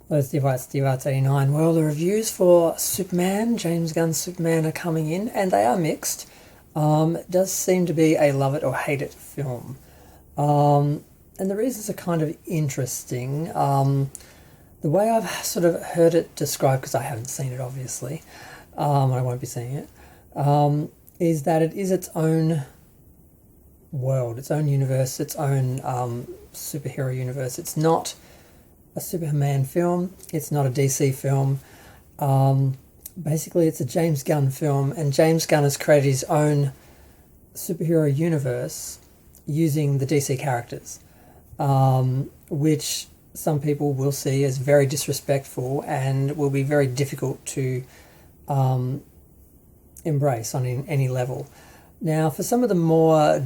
Hello, Steve Arts 89. Well, the reviews for Superman, James Gunn's Superman, are coming in, and they are mixed. It does seem to be a love it or hate it film. And the reasons are kind of interesting. The way I've sort of heard it described, because I haven't seen it obviously, I won't be seeing it, is that it is its own world, its own universe, its own superhero universe. It's not a Superman film, it's not a DC film. Basically, it's a James Gunn film, and James Gunn has created his own superhero universe using the DC characters, which some people will see as very disrespectful and will be very difficult to embrace on any level. Now, for some of the more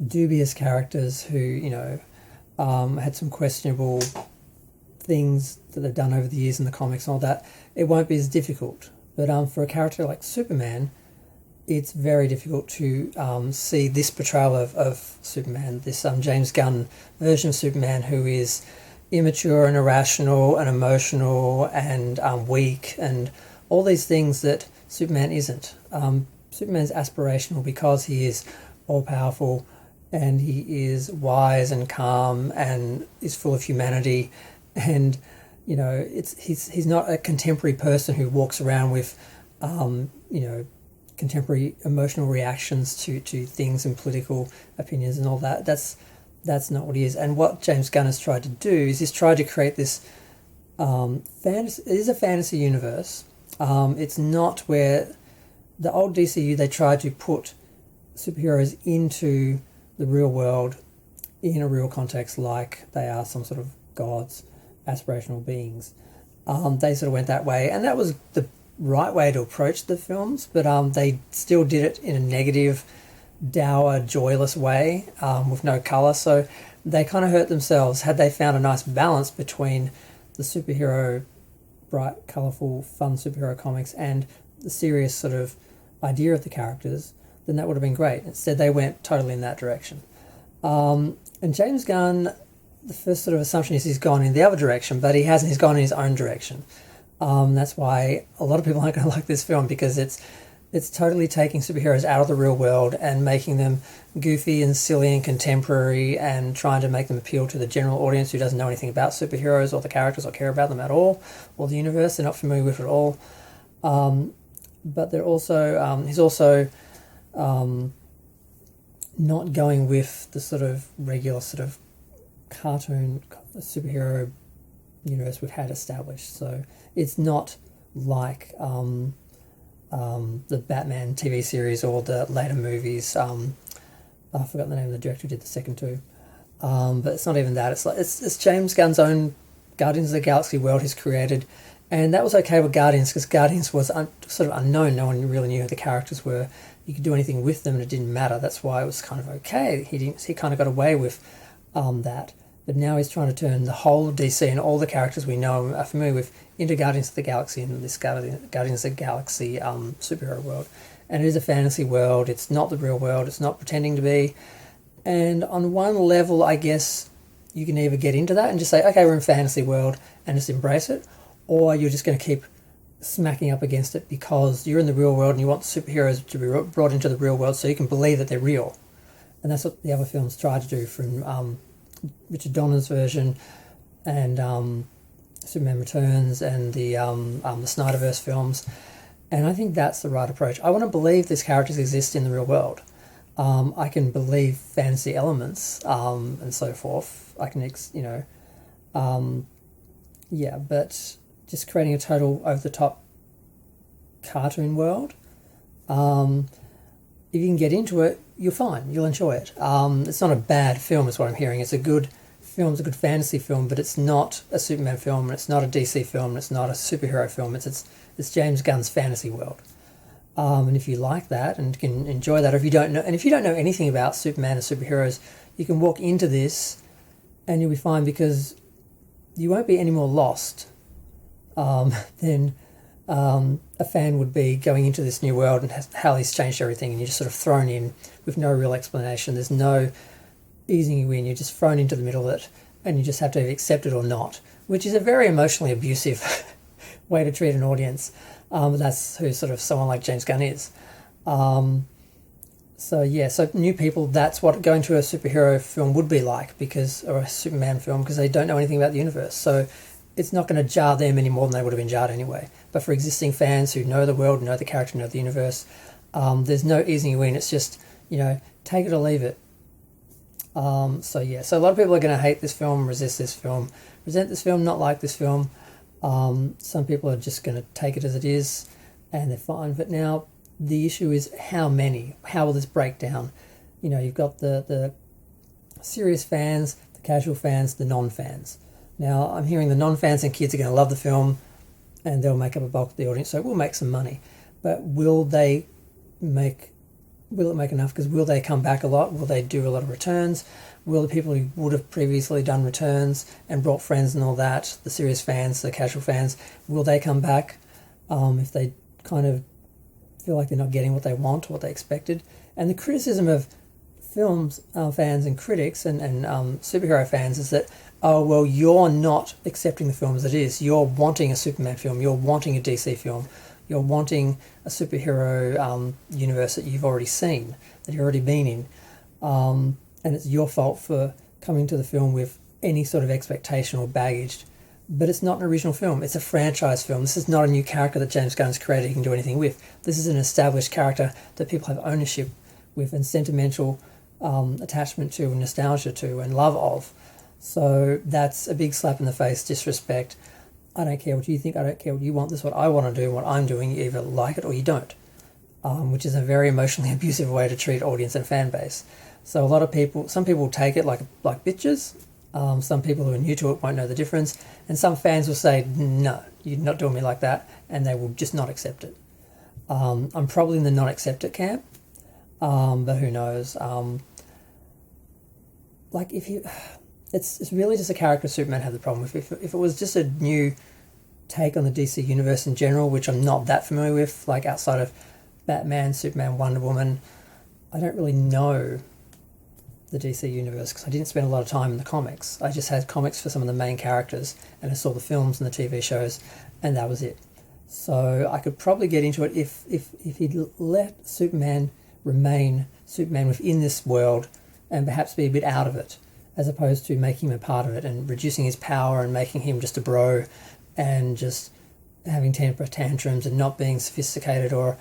dubious characters who, had some questionable things that they've done over the years in the comics and all that, it won't be as difficult. But for a character like Superman, it's very difficult to see this portrayal of Superman, this James Gunn version of Superman, who is immature and irrational and emotional and weak and all these things that Superman isn't. Superman's aspirational because he is all-powerful and he is wise and calm and is full of humanity, and he's not a contemporary person who walks around with contemporary emotional reactions to things and political opinions and all that. That's not what he is. And what James Gunn has tried to do is he's tried to create this fantasy. It is a fantasy universe. It's not where the old DCU, they tried to put superheroes into the real world in a real context, like they are some sort of gods, aspirational beings. They sort of went that way, and that was the right way to approach the films, but they still did it in a negative, dour, joyless way, with no colour, so they kind of hurt themselves. Had they found a nice balance between the superhero, bright, colourful, fun superhero comics and the serious sort of idea of the characters, then that would have been great. Instead, they went totally in that direction. And James Gunn, the first sort of assumption is he's gone in the other direction, but he hasn't. He's gone in his own direction. That's why a lot of people aren't going to like this film, because it's totally taking superheroes out of the real world and making them goofy and silly and contemporary and trying to make them appeal to the general audience who doesn't know anything about superheroes or the characters or care about them at all, or the universe. They're not familiar with it at all. But they're also he's also not going with the sort of regular sort of cartoon superhero universe we've had established. So it's not like the Batman TV series or the later movies. I forgot the name of the director who did the second two. But it's not even that. It's James Gunn's own Guardians of the Galaxy world he's created. And that was okay with Guardians, because Guardians was sort of unknown. No one really knew who the characters were. You could do anything with them and it didn't matter. That's why it was kind of okay. He kind of got away with that. But now he's trying to turn the whole of DC and all the characters we know and are familiar with into Guardians of the Galaxy and this Guardians of the Galaxy superhero world. And it is a fantasy world. It's not the real world. It's not pretending to be. And on one level, I guess you can either get into that and just say, okay, we're in fantasy world, and just embrace it, or you're just going to keep smacking up against it because you're in the real world and you want superheroes to be brought into the real world so you can believe that they're real. And that's what the other films try to do, from Richard Donner's version and Superman Returns and the Snyderverse films. And I think that's the right approach. I want to believe these characters exist in the real world. I can believe fantasy elements and so forth. I can, but just creating a total over-the-top cartoon world, if you can get into it, you're fine. You'll enjoy it. It's not a bad film, is what I'm hearing. It's a good film. It's a good fantasy film, but it's not a Superman film, and it's not a DC film, and it's not a superhero film. It's James Gunn's fantasy world. And if you like that and can enjoy that, or if you don't know anything about Superman and superheroes, you can walk into this and you'll be fine, because you won't be any more lost than a fan would be going into this new world and how he's changed everything, and you're just sort of thrown in with no real explanation. There's no easing you in. You're just thrown into the middle of it, and you just have to accept it or not, which is a very emotionally abusive way to treat an audience. That's who sort of someone like James Gunn is. So new people, that's what going to a superhero film would be like, or a Superman film, because they don't know anything about the universe. So it's not going to jar them any more than they would have been jarred anyway. But for existing fans who know the world, know the character, know the universe, there's no easy win. It's just, take it or leave it. So a lot of people are going to hate this film, resent this film, not like this film. Some people are just going to take it as it is, and they're fine. But now the issue is how will this break down? You've got the serious fans, the casual fans, the non-fans. Now I'm hearing the non-fans and kids are going to love the film, and they'll make up a bulk of the audience, so it will make some money. But will it make enough? Because will they come back a lot? Will they do a lot of returns? Will the people who would have previously done returns and brought friends and all that, the serious fans, the casual fans, will they come back if they kind of feel like they're not getting what they want, what they expected? And the criticism of films fans and critics and superhero fans is that, oh, well, you're not accepting the film as it is. You're wanting a Superman film. You're wanting a DC film. You're wanting a superhero universe that you've already seen, that you've already been in. And it's your fault for coming to the film with any sort of expectation or baggage. But it's not an original film. It's a franchise film. This is not a new character that James Gunn's created he can do anything with. This is an established character that people have ownership with and sentimental attachment to and nostalgia to and love of. So that's a big slap in the face, disrespect. I don't care what you think. I don't care what you want. This is what I want to do, what I'm doing. You either like it or you don't, which is a very emotionally abusive way to treat audience and fan base. So some people will take it like bitches. Some people who are new to it won't know the difference. And some fans will say, no, you're not doing me like that. And they will just not accept it. I'm probably in the not accept it camp. But who knows? It's really just a character Superman had the problem with. If it was just a new take on the DC universe in general, which I'm not that familiar with, like outside of Batman, Superman, Wonder Woman, I don't really know the DC universe because I didn't spend a lot of time in the comics. I just had comics for some of the main characters, and I saw the films and the TV shows, and that was it. So I could probably get into it if he'd let Superman remain Superman within this world and perhaps be a bit out of it, as opposed to making him a part of it and reducing his power and making him just a bro and just having temper tantrums and not being sophisticated or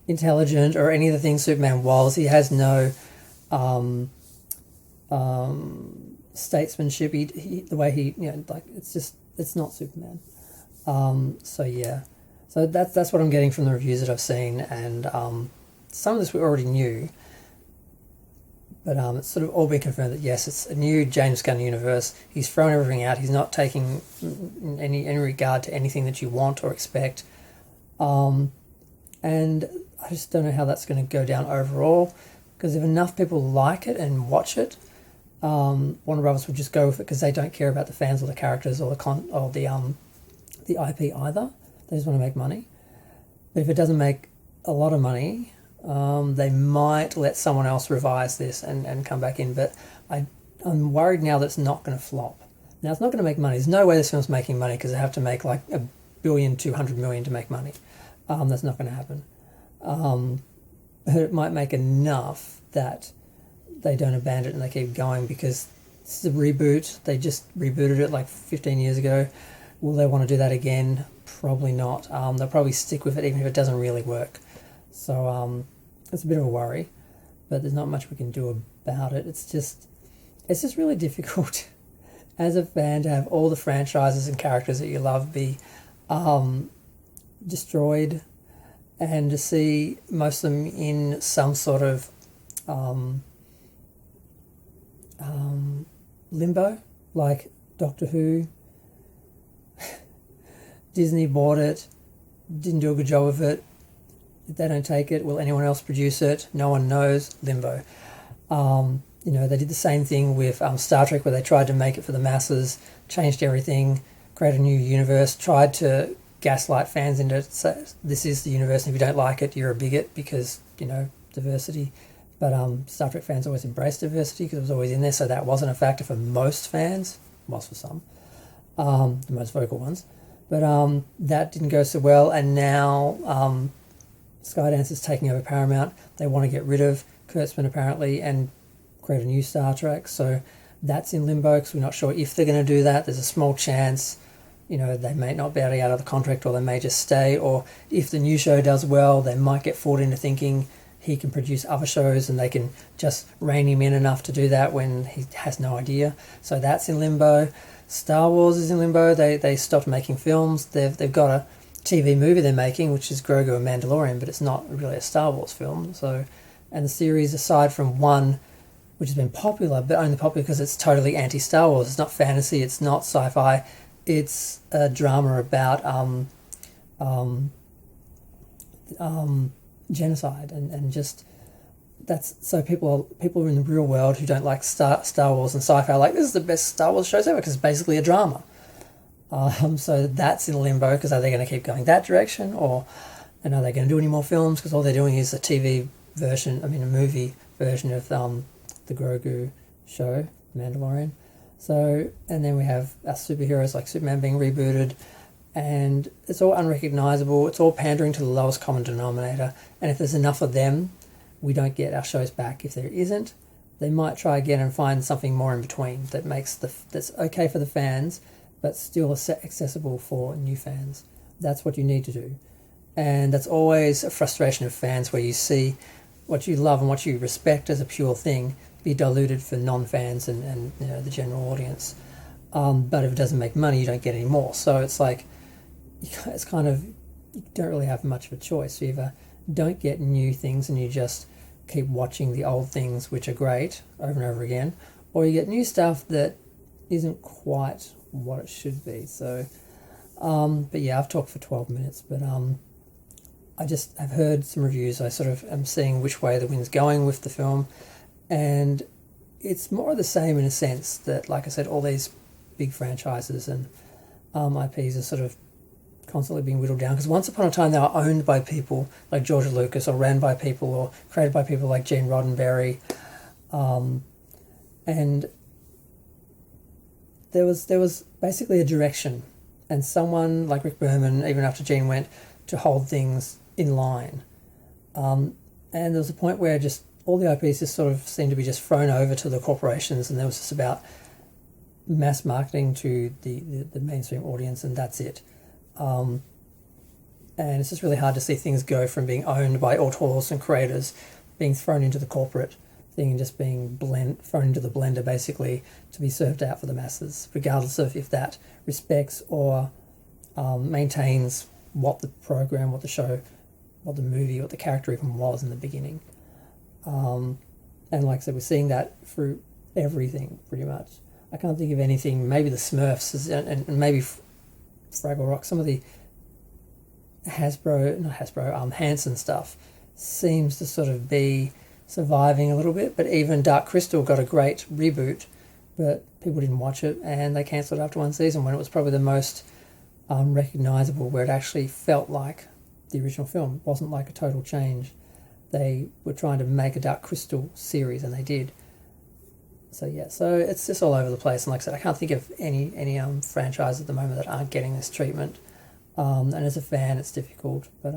intelligent or any of the things Superman was. He has no statesmanship. It's not Superman. So that's what I'm getting from the reviews that I've seen, and some of this we already knew, but it's sort of all been confirmed that yes, it's a new James Gunn universe. He's thrown everything out. He's not taking any regard to anything that you want or expect, and I just don't know how that's going to go down overall. Because if enough people like it and watch it, Warner Brothers will just go with it because they don't care about the fans or the characters or the IP either. They just want to make money. But if it doesn't make a lot of money, they might let someone else revise this and come back in. But I'm worried now that it's not going to flop. Now, it's not going to make money. There's no way this film's making money because they have to make like $1 billion, $200 million to make money. That's not going to happen. But it might make enough that they don't abandon it and they keep going, because this is a reboot. They just rebooted it like 15 years ago. Will they want to do that again? Probably not. They'll probably stick with it even if it doesn't really work. So it's a bit of a worry, but there's not much we can do about it. It's just really difficult as a fan to have all the franchises and characters that you love be destroyed, and to see most of them in some sort of limbo, like Doctor Who. Disney bought it, didn't do a good job of it. If they don't take it, will anyone else produce it? No one knows. Limbo. They did the same thing with Star Trek, where they tried to make it for the masses, changed everything, created a new universe, tried to gaslight fans into say this is the universe, and if you don't like it, you're a bigot because diversity. But Star Trek fans always embraced diversity because it was always in there, so that wasn't a factor for most fans. was for some, the most vocal ones. But that didn't go so well, and now Skydance is taking over Paramount. They want to get rid of Kurtzman apparently and create a new Star Trek. So that's in limbo because we're not sure if they're going to do that. There's a small chance, they may not be able to get out of the contract, or they may just stay. Or if the new show does well, they might get fooled into thinking he can produce other shows and they can just rein him in enough to do that when he has no idea. So that's in limbo. Star Wars is in limbo. They stopped making films. They've got a TV movie they're making, which is Grogu and Mandalorian, but it's not really a Star Wars film. So, and the series, aside from one, which has been popular, but only popular because it's totally anti-Star Wars. It's not fantasy. It's not sci-fi. It's a drama about genocide and just that's so people in the real world who don't like Star Wars and sci-fi are like, this is the best Star Wars shows ever because it's basically a drama. So that's in limbo because are they going to keep going that direction, or and are they going to do any more films because all they're doing is a movie version of the Grogu show, Mandalorian. So, and then we have our superheroes like Superman being rebooted, and it's all unrecognisable. It's all pandering to the lowest common denominator. And if there's enough of them, we don't get our shows back. If there isn't, they might try again and find something more in between that makes that's okay for the fans, but still accessible for new fans. That's what you need to do. And that's always a frustration of fans, where you see what you love and what you respect as a pure thing be diluted for non-fans and the general audience. But if it doesn't make money, you don't get any more. So it's like, it's kind of, you don't really have much of a choice. You either don't get new things and you just keep watching the old things, which are great, over and over again, or you get new stuff that isn't quite what it should be. So, but yeah, I've talked for 12 minutes, but I just have heard some reviews. I sort of am seeing which way the wind's going with the film, and it's more of the same in a sense that, like I said, all these big franchises and IPs are sort of constantly being whittled down, because once upon a time they were owned by people like George Lucas, or ran by people, or created by people like Gene Roddenberry, and there was basically a direction, and someone like Rick Berman, even after Gene went, to hold things in line, and there was a point where just all the IPs just sort of seemed to be just thrown over to the corporations, and there was just about mass marketing to the mainstream audience, and that's it. And it's just really hard to see things go from being owned by authors and creators, being thrown into the corporate thing and just being thrown into the blender basically to be served out for the masses, regardless of if that respects or maintains what the program, what the show, what the movie, what the character even was in the beginning. And like I said, we're seeing that through everything pretty much. I can't think of anything. Maybe the Smurfs and maybe Fraggle Rock. Some of the Hanson stuff seems to sort of be surviving a little bit. But even Dark Crystal got a great reboot, but people didn't watch it and they cancelled after one season, when it was probably the most recognisable, where it actually felt like the original film. It wasn't like a total change. They were trying to make a Dark Crystal series, and they did. So yeah, so it's just all over the place. And like I said, I can't think of any franchise at the moment that aren't getting this treatment. And as a fan, it's difficult. But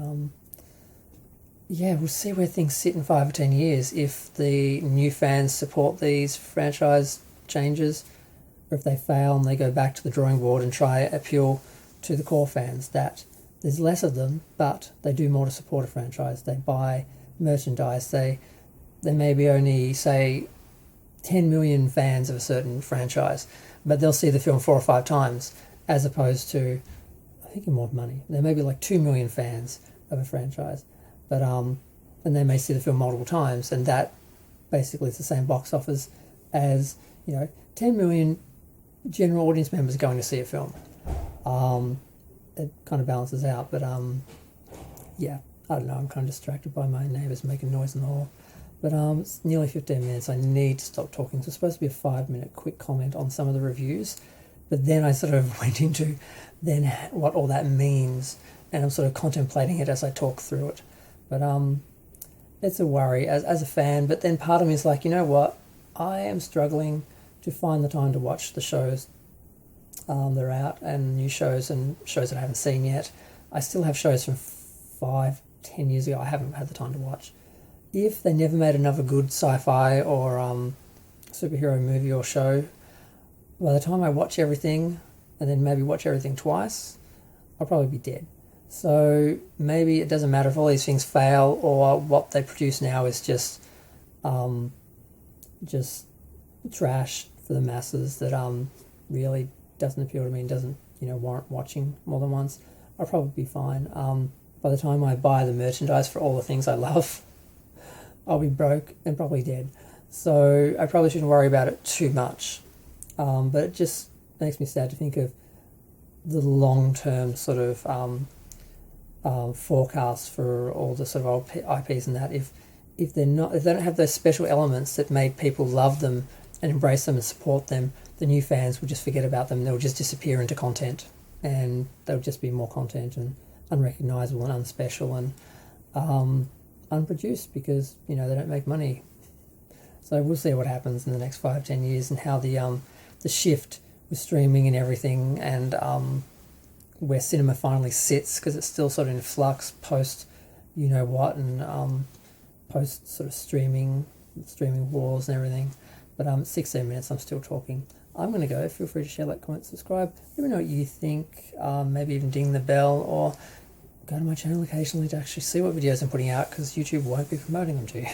yeah, we'll see where things sit in 5 or 10 years, if the new fans support these franchise changes, or if they fail and they go back to the drawing board and try to appeal to the core fans, that there's less of them, but they do more to support a franchise. They buy merchandise. They maybe only, say, 10 million fans of a certain franchise, but they'll see the film 4 or 5 times, as opposed to, I think, more money. There may be like 2 million fans of a franchise, but and they may see the film multiple times, and that basically is the same box office as 10 million general audience members going to see a film. It kind of balances out, but yeah, I don't know, I'm kind of distracted by my neighbours making noise in the hall. But it's nearly 15 minutes. I need to stop talking. So it's supposed to be a 5-minute quick comment on some of the reviews. But then I sort of went into then what all that means, and I'm sort of contemplating it as I talk through it. But it's a worry as a fan. But then part of me is like, you know what? I am struggling to find the time to watch the shows that are out, and new shows and shows that I haven't seen yet. I still have shows from 5-10 years ago I haven't had the time to watch. If they never made another good sci-fi or superhero movie or show, by the time I watch everything and then maybe watch everything twice, I'll probably be dead. So maybe it doesn't matter if all these things fail or what they produce now is just trash for the masses that really doesn't appeal to me and doesn't warrant watching more than once. I'll probably be fine. By the time I buy the merchandise for all the things I love, I'll be broke and probably dead. So I probably shouldn't worry about it too much. But it just makes me sad to think of the long-term sort of forecast for all the sort of old IPs and that. If they don't have those special elements that made people love them and embrace them and support them, the new fans will just forget about them. They'll just disappear into content, and there'll just be more content and unrecognizable and unspecial and unproduced because they don't make money. So we'll see what happens in the next 5-10 years and how the shift with streaming and everything and where cinema finally sits, because it's still sort of in flux post what and post sort of streaming wars and everything. But 16 minutes, I'm still talking. I'm going to go. Feel free to share, like, comment, subscribe. Let me know what you think. Maybe even ding the bell or go to my channel occasionally to actually see what videos I'm putting out, because YouTube won't be promoting them to you.